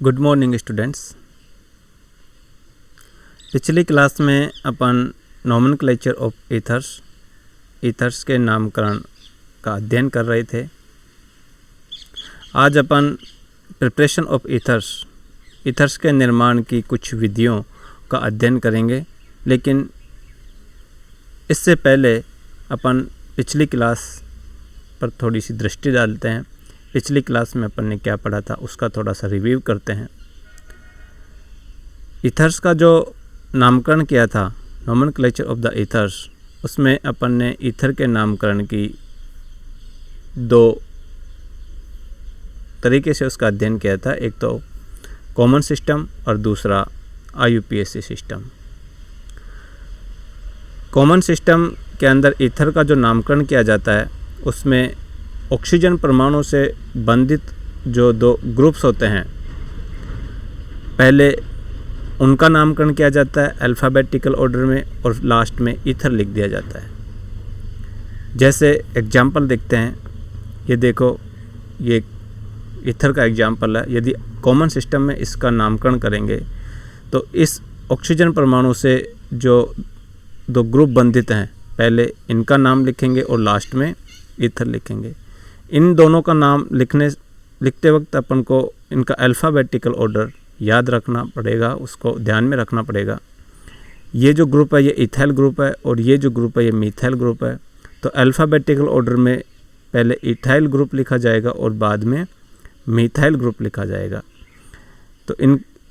Good morning students. पिछली class में अपन nomenclature of ethers के नामकरण का अध्ययन कर रहे थे। आज अपन प्रिपरेशन ऑफ ईथर्स के निर्माण की कुछ विधियों का अध्ययन करेंगे, लेकिन इससे पहले अपन पिछली क्लास पर थोड़ी सी दृष्टि डालते हैं। पिछली क्लास में अपन ने क्या पढ़ा था उसका थोड़ा सा रिव्यू करते हैं। ईथर्स का जो नामकरण किया था, नोमेनक्लेचर ऑफ द ईथर्स, उसमें अपन ने ईथर के नामकरण की दो तरीके से उसका अध्ययन किया था। एक तो कॉमन सिस्टम और दूसरा IUPAC सिस्टम। कॉमन सिस्टम के अंदर ईथर का जो नामकरण किया जाता है उसमें ऑक्सीजन परमाणु से बंधित जो दो ग्रुप्स होते हैं, पहले उनका नामकरण किया जाता है अल्फ़ाबेटिकल ऑर्डर में और लास्ट में ईथर लिख दिया जाता है। जैसे एग्जाम्पल देखते हैं, ये देखो, ये ईथर का एग्जाम्पल है। यदि कॉमन सिस्टम में इसका नामकरण करेंगे तो इस ऑक्सीजन परमाणु से जो दो ग्रुप बंधित हैं, पहले इनका नाम लिखेंगे और लास्ट में ईथर लिखेंगे। इन दोनों का नाम लिखते वक्त अपन को इनका अल्फ़ाबेटिकल ऑर्डर याद रखना पड़ेगा, उसको ध्यान में रखना पड़ेगा। ये जो ग्रुप है ये इथाइल ग्रुप है और ये जो ग्रुप है ये मीथाइल ग्रुप है। तो अल्फ़ाबेटिकल ऑर्डर में पहले इथाइल ग्रुप लिखा जाएगा और बाद में मीथाइल ग्रुप लिखा जाएगा। तो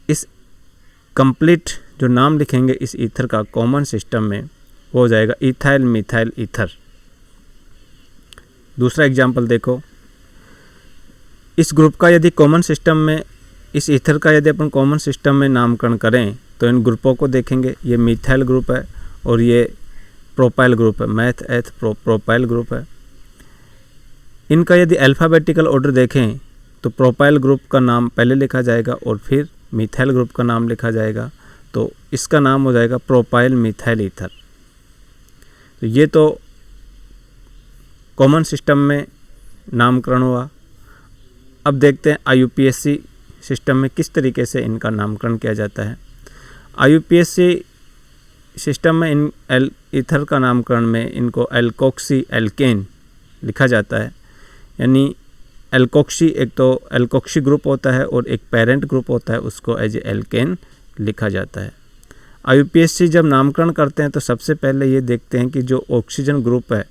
इस कंप्लीट जो नाम लिखेंगे इस ईथर का कॉमन सिस्टम में वो हो जाएगा इथाइल मीथाइल ईथर। दूसरा एग्जाम्पल देखो, इस ग्रुप का यदि कॉमन सिस्टम में, इस ईथर का यदि अपन कॉमन सिस्टम में नामकरण करें तो इन ग्रुपों को देखेंगे। ये मीथाइल ग्रुप है और ये प्रोपाइल ग्रुप है, मैथ एथ प्रोपाइल ग्रुप है। इनका यदि अल्फ़ाबेटिकल ऑर्डर देखें तो प्रोपाइल ग्रुप का नाम पहले लिखा जाएगा और फिर मीथाइल ग्रुप का नाम लिखा जाएगा। तो इसका नाम हो जाएगा प्रोपाइल मीथाइल ईथर। तो ये तो कॉमन सिस्टम में नामकरण हुआ। अब देखते हैं IUPAC सिस्टम में किस तरीके से इनका नामकरण किया जाता है। IUPAC सिस्टम में इन ईथर का नामकरण में इनको एल्कोक्सी एल्केन लिखा जाता है। यानी एल्कोक्सी, एक तो एल्कोक्सी ग्रुप होता है और एक पेरेंट ग्रुप होता है, उसको एज ए एल्केन लिखा जाता है। IUPAC जब नामकरण करते हैं तो सबसे पहले ये देखते हैं कि जो ऑक्सीजन ग्रुप है,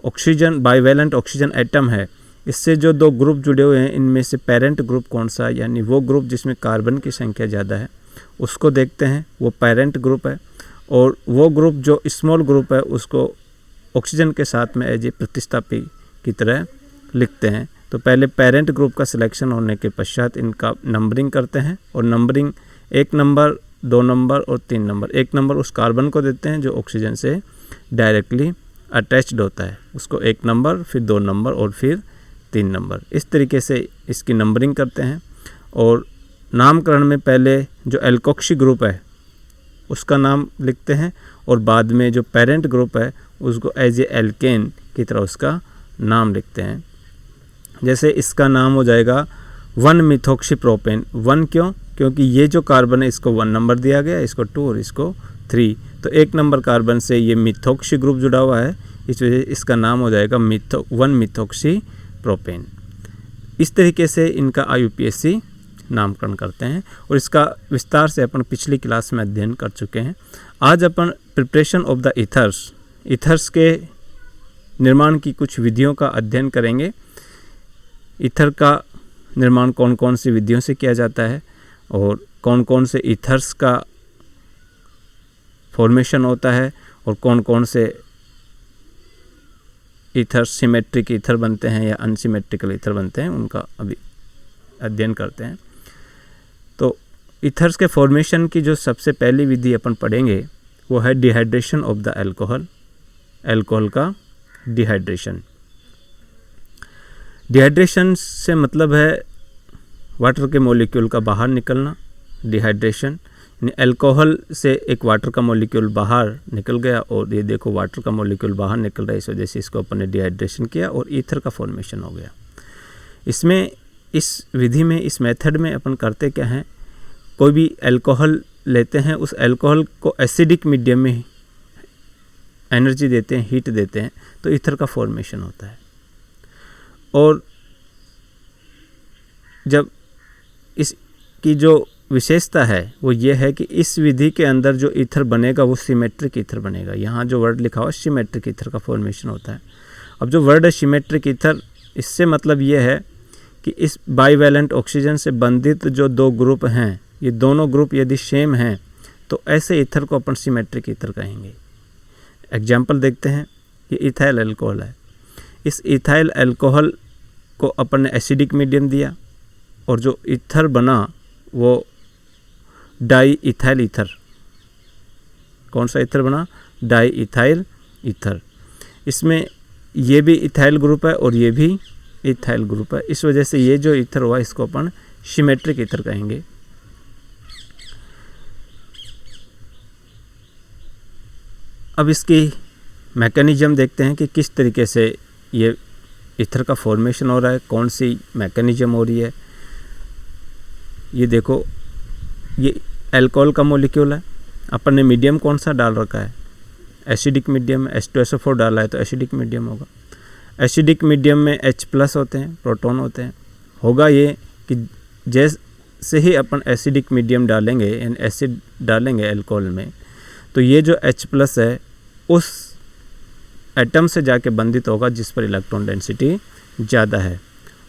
ऑक्सीजन बाइवेलेंट ऑक्सीजन एटम है, इससे जो दो ग्रुप जुड़े हुए हैं इनमें से पेरेंट ग्रुप कौन सा है, यानी वो ग्रुप जिसमें कार्बन की संख्या ज़्यादा है उसको देखते हैं, वो पेरेंट ग्रुप है। और वो ग्रुप जो स्मॉल ग्रुप है उसको ऑक्सीजन के साथ में एज ए प्रतिस्थापी की तरह लिखते हैं। तो पहले पेरेंट ग्रुप का सिलेक्शन होने के पश्चात इनका नंबरिंग करते हैं और नंबरिंग 1 नंबर, 2 नंबर और 3 नंबर। 1 नंबर उस कार्बन को देते हैं जो ऑक्सीजन से डायरेक्टली अटैच्ड होता है, उसको 1 नंबर, फिर 2 नंबर और फिर 3 नंबर। इस तरीके से इसकी नंबरिंग करते हैं। और नामकरण में पहले जो एल्कोक्सी ग्रुप है उसका नाम लिखते हैं और बाद में जो पेरेंट ग्रुप है उसको एज ए एल्केन की तरह उसका नाम लिखते हैं। जैसे इसका नाम हो जाएगा 1 मिथॉक्सी प्रोपेन। 1 क्यों? क्योंकि ये जो कार्बन है इसको 1 नंबर दिया गया, इसको 2 और इसको 3। तो 1 नंबर कार्बन से ये मिथॉक्सी ग्रुप जुड़ा हुआ है, इस वजह से इसका नाम हो जाएगा 1 मिथॉक्सी प्रोपेन। इस तरीके से इनका IUPAC नामकरण करते हैं और इसका विस्तार से अपन पिछली क्लास में अध्ययन कर चुके हैं। आज अपन प्रिपरेशन ऑफ द ईथर्स के निर्माण की कुछ विधियों का अध्ययन करेंगे। ईथर का निर्माण कौन कौन सी विधियों से किया जाता है और कौन कौन से ईथर्स का फॉर्मेशन होता है और कौन कौन से ईथर सिमेट्रिक ईथर बनते हैं या अनसिमेट्रिकल ईथर बनते हैं, उनका अभी अध्ययन करते हैं। तो ईथर्स के फॉर्मेशन की जो सबसे पहली विधि अपन पढ़ेंगे वो है डिहाइड्रेशन ऑफ द अल्कोहल का डिहाइड्रेशन। डिहाइड्रेशन से मतलब है वाटर के मॉलिक्यूल का बाहर निकलना। डिहाइड्रेशन यानी अल्कोहल से एक वाटर का मॉलिक्यूल बाहर निकल गया और ये देखो वाटर का मॉलिक्यूल बाहर निकल रहा है, इस वजह से इसको अपन ने डिहाइड्रेशन किया और ईथर का फॉर्मेशन हो गया। इसमें इस विधि में, इस मेथड में अपन करते क्या हैं, कोई भी अल्कोहल लेते हैं, उस अल्कोहल को एसिडिक मीडियम में एनर्जी देते हैं, हीट देते हैं, तो ईथर का फॉर्मेशन होता है। और जब इसकी जो विशेषता है वो ये है कि इस विधि के अंदर जो ईथर बनेगा वो सिमेट्रिक ईथर बनेगा। यहाँ जो वर्ड लिखा हुआ सिमेट्रिक ईथर का फॉर्मेशन होता है। अब जो वर्ड है सिमेट्रिक ईथर, इससे मतलब ये है कि इस बाईवैलेंट ऑक्सीजन से बंधित जो दो ग्रुप हैं, ये दोनों ग्रुप यदि सेम हैं तो ऐसे ईथर को अपन सिमेट्रिक ईथर कहेंगे। एग्जाम्पल देखते हैं, ये इथाइल अल्कोहल है। इस इथाइल अल्कोहल को अपन ने एसिडिक मीडियम दिया और जो ईथर बना वो डाई इथाइल ईथर। कौन सा ईथर बना? Di ethyl ether. इसमें ये भी इथाइल ग्रुप है और ये भी इथाइल ग्रुप है। इस वजह से ये जो ईथर हुआ इसको अपन सिमेट्रिक ईथर कहेंगे। अब इसकी मैकेनिज्म देखते हैं कि किस तरीके से ये ईथर का फॉर्मेशन हो रहा है, कौन सी मैकेनिज्म हो रही है। ये देखो, ये अल्कोहल का मॉलिक्यूल है। अपन ने मीडियम कौन सा डाल रखा है? Acidic medium. H2SO4 डाला है तो एसिडिक मीडियम होगा। एसिडिक मीडियम में H+ होते हैं, प्रोटॉन होते हैं। होगा ये कि जैसे ही अपन एसिडिक मीडियम डालेंगे, यानी एसिड डालेंगे अल्कोहल में, तो ये जो H+ है उस एटम से जाके बंधित होगा जिस पर इलेक्ट्रॉन डेंसिटी ज़्यादा है।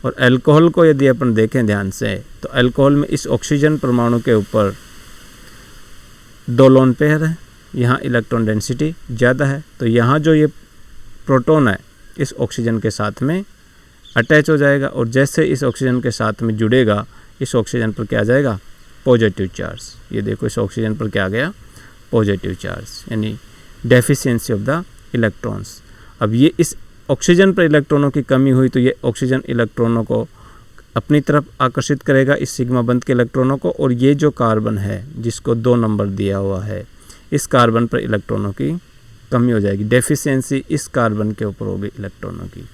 और अल्कोहल को यदि अपन देखें ध्यान से, तो अल्कोहल में इस ऑक्सीजन परमाणु के ऊपर 2 लोन पेयर है, यहाँ इलेक्ट्रॉन डेंसिटी ज़्यादा है, तो यहाँ जो ये प्रोटॉन है इस ऑक्सीजन के साथ में अटैच हो जाएगा और जैसे इस ऑक्सीजन के साथ में जुड़ेगा, इस ऑक्सीजन पर क्या आ जाएगा? Positive charge. ये देखो, इस ऑक्सीजन पर क्या आ गया? पॉजिटिव चार्ज, यानी डेफिशिएंसी ऑफ द इलेक्ट्रॉन्स। अब ये इस ऑक्सीजन पर इलेक्ट्रॉनों की कमी हुई तो ये ऑक्सीजन इलेक्ट्रॉनों को अपनी तरफ आकर्षित करेगा, इस सिग्मा बंध के इलेक्ट्रॉनों को। और ये जो कार्बन है जिसको 2 नंबर दिया हुआ है, इस कार्बन पर इलेक्ट्रॉनों की कमी हो जाएगी। डेफिशिएंसी इस कार्बन के ऊपर होगी इलेक्ट्रॉनों की।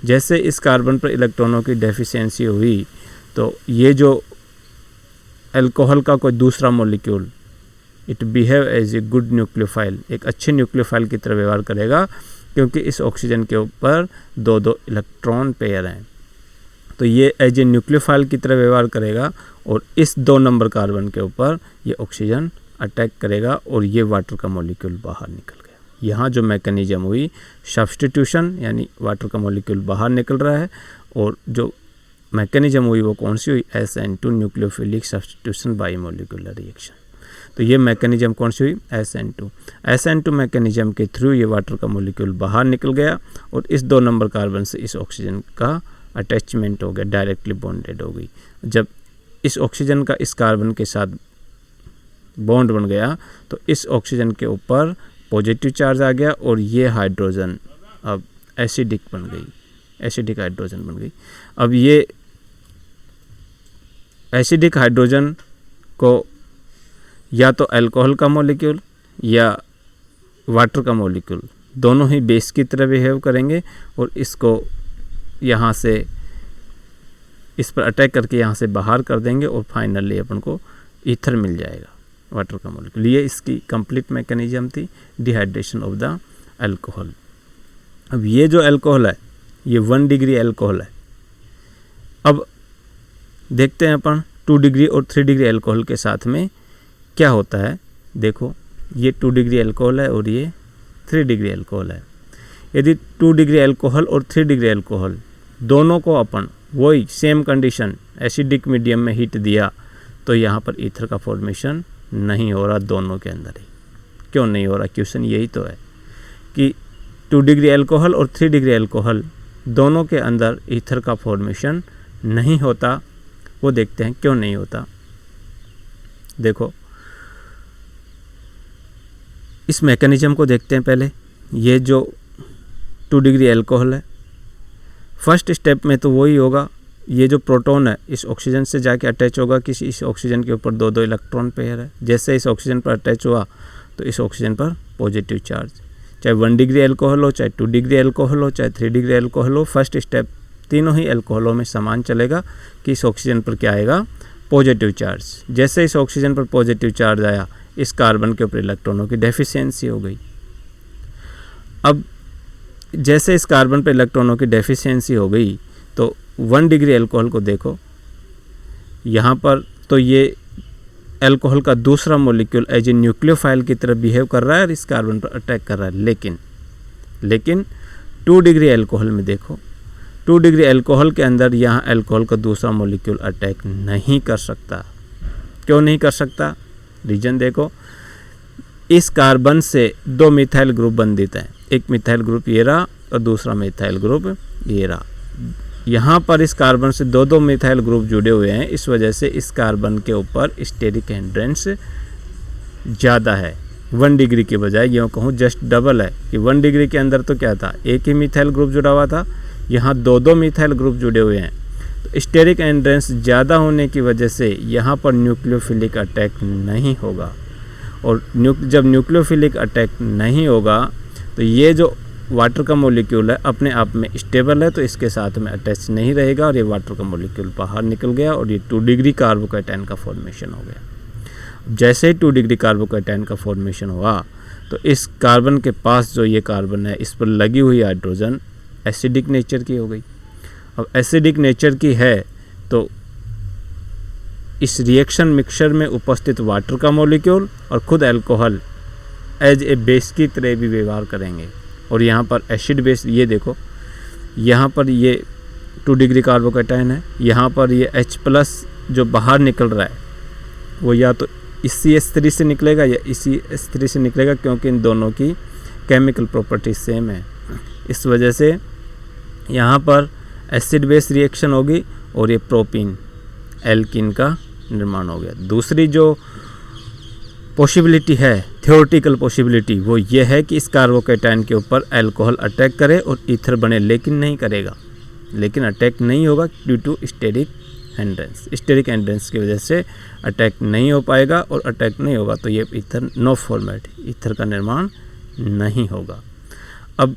जैसे इस कार्बन पर इलेक्ट्रॉनों की डेफिशिएंसी हुई तो ये जो अल्कोहल का कोई दूसरा molecule, it behave as a good nucleophile, एक अच्छे न्यूक्लियोफाइल की तरह व्यवहार करेगा, क्योंकि इस ऑक्सीजन के ऊपर 2 इलेक्ट्रॉन पेयर हैं। तो ये एज ए न्यूक्लियोफाइल की तरह व्यवहार करेगा और इस 2 नंबर कार्बन के ऊपर ये ऑक्सीजन अटैक करेगा और ये वाटर का मॉलिक्यूल बाहर निकल गया। यहाँ जो मैकेनिज्म हुई सब्स्टिट्यूशन, यानी वाटर का मॉलिक्यूल बाहर निकल रहा है, और जो मैकेनिज्म हुई वो कौन सी हुई? SN2 nucleophilic substitution by molecular reaction. तो ये मैकेनिज्म कौन सी हुई? SN2 मैकेनिज्म के थ्रू ये वाटर का मॉलिक्यूल बाहर निकल गया और इस 2 नंबर कार्बन से इस ऑक्सीजन का अटैचमेंट हो गया, डायरेक्टली बॉन्डेड हो गई। जब इस ऑक्सीजन का इस कार्बन के साथ बॉन्ड बन गया तो इस ऑक्सीजन के ऊपर पॉजिटिव चार्ज आ गया और ये हाइड्रोजन अब एसिडिक बन गई, एसिडिक हाइड्रोजन बन गई। अब ये एसिडिक हाइड्रोजन को या तो अल्कोहल का मॉलिक्यूल या वाटर का मॉलिक्यूल दोनों ही बेस की तरह बिहेव करेंगे और इसको यहाँ से इस पर अटैक करके यहाँ से बाहर कर देंगे और फाइनली अपन को ईथर मिल जाएगा, वाटर का मॉलिक्यूल। ये इसकी कंप्लीट मैकेनिज्म थी, डिहाइड्रेशन ऑफ द अल्कोहल। अब ये जो अल्कोहल है ये 1 डिग्री अल्कोहल है। अब देखते हैं अपन 2 डिग्री और 3 डिग्री अल्कोहल के साथ में क्या होता है। देखो, ये 2 डिग्री अल्कोहल है और ये 3 डिग्री अल्कोहल है। यदि 2 डिग्री अल्कोहल और 3 डिग्री अल्कोहल दोनों को अपन वही सेम कंडीशन एसिडिक मीडियम में हीट दिया तो यहाँ पर ईथर का फॉर्मेशन नहीं हो रहा दोनों के अंदर ही। क्यों नहीं हो रहा? क्वेश्चन यही तो है कि 2 डिग्री अल्कोहल और 3 डिग्री अल्कोहल दोनों के अंदर ईथर का फॉर्मेशन नहीं होता। वो देखते हैं क्यों नहीं होता। देखो, इस मैकेनिज्म को देखते हैं पहले। ये जो 2 डिग्री अल्कोहल है, फर्स्ट स्टेप में तो वही होगा, ये जो प्रोटॉन है इस ऑक्सीजन से जाके अटैच होगा किसी इस ऑक्सीजन के ऊपर 2 इलेक्ट्रॉन पेयर है। जैसे इस ऑक्सीजन पर अटैच हुआ तो इस ऑक्सीजन पर पॉजिटिव चार्ज, चाहे 1 डिग्री अल्कोहल हो, चाहे 2 डिग्री अल्कोहल हो, चाहे 3 डिग्री अल्कोहल हो, फर्स्ट स्टेप तीनों ही अल्कोहलों में समान चलेगा कि इस ऑक्सीजन पर क्या आएगा, पॉजिटिव चार्ज। जैसे इस ऑक्सीजन पर पॉजिटिव चार्ज आया, इस कार्बन के ऊपर इलेक्ट्रॉनों की डेफिशिएंसी हो गई। अब जैसे इस कार्बन पर इलेक्ट्रॉनों की डेफिशिएंसी हो गई तो 1 डिग्री अल्कोहल को देखो, यहाँ पर तो ये अल्कोहल का दूसरा मॉलिक्यूल एज ए न्यूक्लियोफाइल की तरह बिहेव कर रहा है और इस कार्बन पर अटैक कर रहा है। लेकिन 2 डिग्री अल्कोहल में देखो, 2 डिग्री अल्कोहल के अंदर यहाँ अल्कोहल का दूसरा मॉलिक्यूल अटैक नहीं कर सकता। क्यों नहीं कर सकता? रीजन देखो, इस कार्बन से 2 मिथाइल ग्रुप बंधित हैं, एक मिथाइल ग्रुप ये रहा और दूसरा मिथाइल ग्रुप ये रहा। यहाँ पर इस कार्बन से 2 मिथाइल ग्रुप जुड़े हुए हैं, इस वजह से इस कार्बन के ऊपर स्टेरिक हिंड्रेंस ज़्यादा है। 1 डिग्री के बजाय यूँ कहूँ जस्ट डबल है कि 1 डिग्री के अंदर तो क्या था, एक ही मिथाइल ग्रुप जुड़ा हुआ था, यहाँ 2 मिथाइल ग्रुप जुड़े हुए हैं। तो स्टेरिक हिंड्रेंस ज़्यादा होने की वजह से यहाँ पर न्यूक्लियोफिलिक अटैक नहीं होगा। और जब न्यूक्लियोफिलिक अटैक नहीं होगा तो ये जो वाटर का मॉलिक्यूल है अपने आप में स्टेबल है, तो इसके साथ में अटैच नहीं रहेगा और ये वाटर का मॉलिक्यूल बाहर निकल गया और ये 2 डिग्री कार्बोकैटायन का फॉर्मेशन हो गया। जैसे ही 2 डिग्री कार्बोकैटायन का फॉर्मेशन हुआ तो इस कार्बन के पास जो ये कार्बन है इस पर लगी हुई हाइड्रोजन एसिडिक नेचर की हो गई। अब एसिडिक नेचर की है तो इस रिएक्शन मिक्सचर में उपस्थित वाटर का मॉलिक्यूल और खुद अल्कोहल एज ए बेस की तरह भी व्यवहार करेंगे। और यहाँ पर एसिड बेस, ये देखो यहाँ पर ये 2 डिग्री कार्बोकैटायन है, यहाँ पर ये H+ जो बाहर निकल रहा है वो या तो इस CH3 से निकलेगा या इसी H3 से निकलेगा, क्योंकि इन दोनों की केमिकल प्रॉपर्टी सेम है। इस वजह से यहाँ पर एसिड बेस रिएक्शन होगी और ये प्रोपीन एल्कीन का निर्माण हो गया। दूसरी जो पॉसिबिलिटी है, थ्योरेटिकल पॉसिबिलिटी, वो ये है कि इस कार्बोकैटायन के ऊपर अल्कोहल अटैक करे और ईथर बने, लेकिन नहीं करेगा, लेकिन अटैक नहीं होगा due to steric hindrance. Steric hindrance की वजह से अटैक नहीं हो पाएगा और अटैक नहीं होगा तो ये ईथर नो फॉर्मेट, ईथर का निर्माण नहीं होगा। अब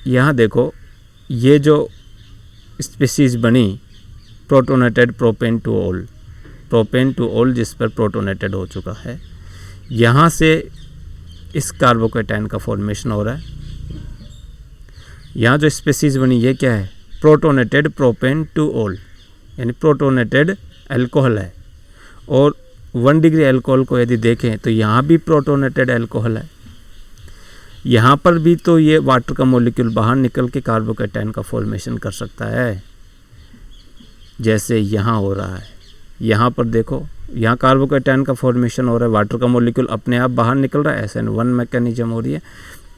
यहाँ देखो ये जो स्पीसीज बनी प्रोटोनेटेड प्रोपेन टू ऑल जिस पर प्रोटोनेटेड हो चुका है, यहाँ से इस कार्बोकैटायन का फॉर्मेशन हो रहा है। यहाँ जो स्पीसीज बनी ये क्या है, प्रोटोनेटेड प्रोपेन टू ऑल, यानी प्रोटोनेटेड अल्कोहल है। और 1 डिग्री अल्कोहल को यदि देखें तो यहाँ भी प्रोटोनेटेड अल्कोहल है, यहाँ पर भी तो ये वाटर का मॉलिक्यूल बाहर निकल के कार्बोकैटायन का फॉर्मेशन कर सकता है, जैसे यहाँ हो रहा है। यहाँ पर देखो, यहाँ कार्बोकैटायन का फॉर्मेशन हो रहा है, वाटर का मॉलिक्यूल अपने आप बाहर निकल रहा है, SN1 मैकेनिज्म हो रही है,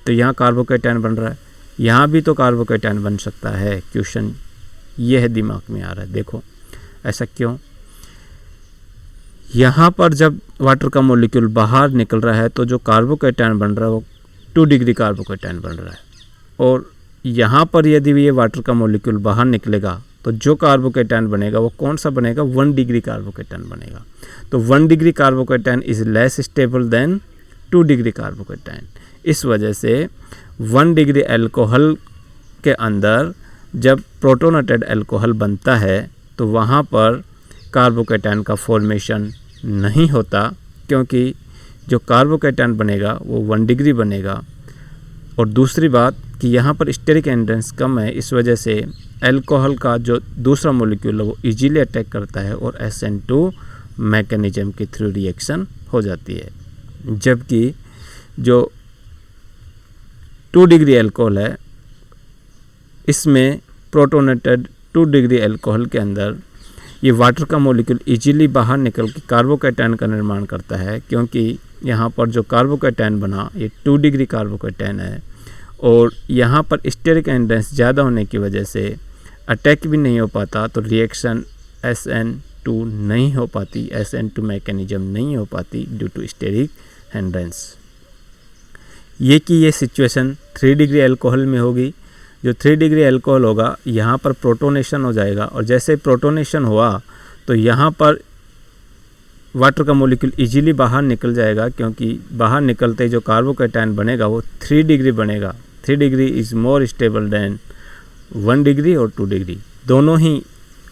तो यहाँ कार्बोकैटायन बन रहा है, यहाँ भी तो कार्बोकैटायन बन सकता है। क्वेश्चन ये है दिमाग में आ रहा है, देखो ऐसा क्यों। यहाँ पर जब वाटर का मॉलिक्यूल बाहर निकल रहा है तो जो कार्बोकैटायन बन रहा है वो 2 डिग्री कार्बोकैटायन बन रहा है, और यहाँ पर यदि ये वाटर का मॉलिक्यूल बाहर निकलेगा तो जो कार्बोकैटायन बनेगा वो कौन सा बनेगा, 1 डिग्री कार्बोकैटायन बनेगा। तो 1 degree carbocation is less stable then 2 degree carbocation. इस वजह से 1 डिग्री अल्कोहल के अंदर जब प्रोटोनेटेड अल्कोहल बनता है तो वहाँ पर कार्बोकैटायन का फॉर्मेशन नहीं होता, क्योंकि जो कार्बोकैटायन बनेगा वो 1 डिग्री बनेगा। और दूसरी बात कि यहाँ पर स्टेरिक हिंड्रेंस कम है, इस वजह से अल्कोहल का जो दूसरा मॉलिक्यूल है वो इजीली अटैक करता है और SN2 मैकेनिज्म के थ्रू रिएक्शन हो जाती है। जबकि जो 2 डिग्री अल्कोहल है इसमें प्रोटोनेटेड 2 डिग्री अल्कोहल के अंदर ये वाटर का मॉलिक्यूल इजीली बाहर निकल के कार्बोकैटायन का निर्माण करता है, क्योंकि यहाँ पर जो कार्बोकैटायन बना ये 2 डिग्री कार्बोकैटायन है और यहाँ पर स्टेरिक हिंड्रेंस ज़्यादा होने की वजह से अटैक भी नहीं हो पाता, तो रिएक्शन SN2 नहीं हो पाती, SN2 मैकेनिज्म नहीं हो पाती ड्यू टू स्टेरिक हिंड्रेंस। ये सिचुएशन 3 डिग्री अल्कोहल में होगी। जो 3 डिग्री अल्कोहल होगा यहाँ पर प्रोटोनेशन हो जाएगा, और जैसे प्रोटोनेशन हुआ तो यहाँ पर वाटर का मॉलिक्यूल इजीली बाहर निकल जाएगा, क्योंकि बाहर निकलते ही जो कार्बोकैटायन बनेगा वो 3 डिग्री बनेगा। 3 degree is more stable then 1 degree और 2 डिग्री दोनों ही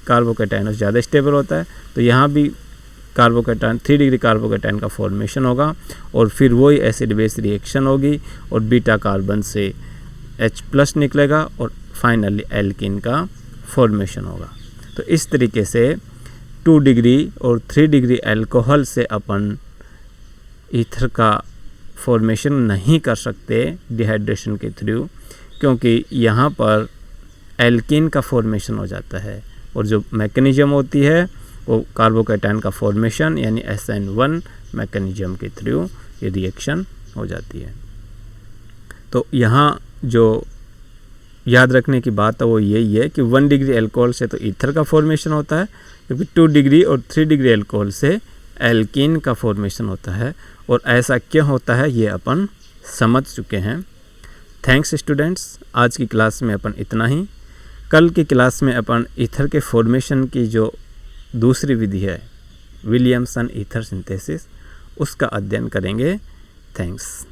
कार्बोकैटायन ज़्यादा स्टेबल होता है, तो यहाँ भी कार्बोकैटायन 3 डिग्री कार्बोकैटायन का फॉर्मेशन होगा और फिर वही एसिड बेस रिएक्शन होगी और बीटा कार्बन से H+ निकलेगा और फाइनली एल्कीन का फॉर्मेशन होगा। तो इस तरीके से 2 डिग्री और 3 डिग्री अल्कोहल से अपन ईथर का फॉर्मेशन नहीं कर सकते डिहाइड्रेशन के थ्रू, क्योंकि यहाँ पर एल्कीन का फॉर्मेशन हो जाता है और जो मैकेनिज्म होती है वो कार्बोकैटायन का फॉर्मेशन यानी SN1 मैकेनिज्म के थ्रू ये रिएक्शन हो जाती है। तो यहाँ जो याद रखने की बात है वो यही है कि 1 डिग्री अल्कोहल से तो ईथर का फॉर्मेशन होता है, क्योंकि 2 डिग्री और 3 डिग्री अल्कोहल से एल्कीन का फॉर्मेशन होता है। और ऐसा क्यों होता है ये अपन समझ चुके हैं। थैंक्स स्टूडेंट्स, आज की क्लास में अपन इतना ही। कल की क्लास में अपन ईथर के फॉर्मेशन की जो दूसरी विधि है विलियमसन ईथर सिंथेसिस, उसका अध्ययन करेंगे। थैंक्स।